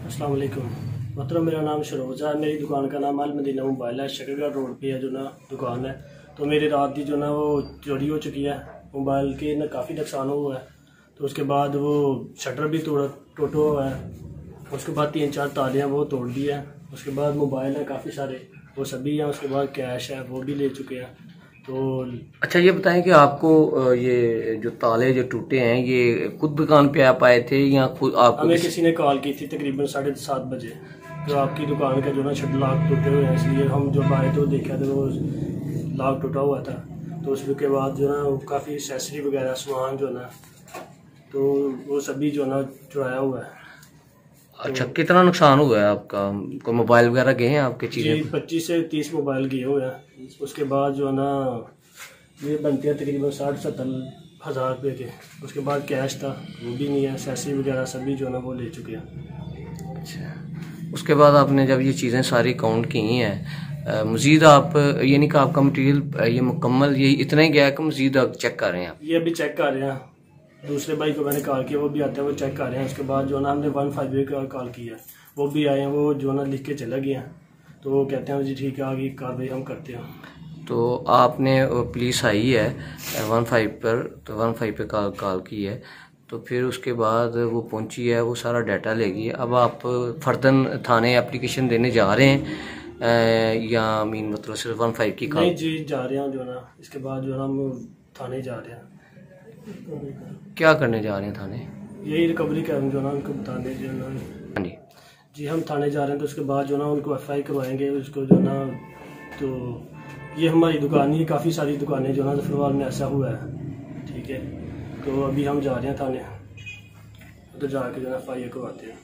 अस्सलाम वालेकुम। मतलब मेरा नाम शरोज़ा है। मेरी दुकान का नाम अल मदीना मोबाइल है। शकरगढ़ रोड पे है जो ना दुकान है। तो मेरी रात की जो ना वो चोरी हो चुकी है। मोबाइल के ना काफ़ी नुकसान हुआ है। तो उसके बाद वो शटर भी टूटा हुआ है। उसके बाद 3-4 तालियाँ वो तोड़ दी है। उसके बाद मोबाइल है काफ़ी सारे, वो सभी हैं। उसके बाद कैश है वो भी ले चुके हैं। तो अच्छा, ये बताएं कि आपको ये जो ताले जो टूटे हैं ये खुद दुकान पे आप आए थे या खुद आपको हमें किसी ने कॉल की थी तकरीबन 7:30 बजे, तो आपकी दुकान का जो ना शटर लॉक टूटे हुए हैं, इसलिए हम जब आए तो देखा तो वो लॉक टूटा हुआ था। तो उसके बाद जो ना काफ़ी एक्सेसरी वगैरह सामान जो ना तो वो सभी जो ना चुराया हुआ है। अच्छा, कितना नुकसान हुआ है आपका? कोई मोबाइल वगैरह गए हैं आपके चीज़ें? जी 25 से 30 मोबाइल गए हुए हैं। उसके बाद जो ना ये बनते हैं तकरीबन 60-70 हज़ार रुपये के। उसके बाद कैश था वो भी नहीं है। एक्सेसरी वगैरह सभी जो ना वो ले चुके हैं। अच्छा, उसके बाद आपने जब ये चीज़ें सारी काउंट की हैं, मज़ीद आप यानी कि आपका मटेरियल ये मुकम्मल ये इतना ही गया है कि मज़ीद आप चेक कर रहे हैं? आप ये अभी चेक कर रहे हैं। दूसरे भाई को मैंने कॉल किया, वो भी आते हैं, वो चेक कर रहे हैं। उसके बाद जो ना हमने 158 का कॉल किया, वो भी आए हैं। वो जो ना लिख के चला गया। तो वो कहते हैं जी ठीक है आगे कार्रवाई हम करते हैं। तो आपने पुलिस आई है 15 पर, तो 15 पे कॉल की है, तो फिर उसके बाद वो पहुंची है, वो सारा डाटा लेगी। अब आप फर्दन थाने एप्लीकेशन देने जा रहे हैं या मीन मतलब सिर्फ 15 की कॉल? नहीं जी जा रहे हैं जो ना। इसके बाद जो ना हम थाने जा रहे हैं। क्या करने जा रहे हैं थाने? यही रिकवरी का जो ना उनको बताने जो ना। हाँ जी जी हम थाने जा रहे हैं। तो उसके बाद जो ना उनको FI करवाएंगे उसको जो ना। तो ये हमारी दुकान ही काफ़ी सारी दुकानें जो ना जफरवाल में ऐसा हुआ है। ठीक है, तो अभी हम जा रहे हैं थाने, उधर जाके जो ना FI करवाते हैं।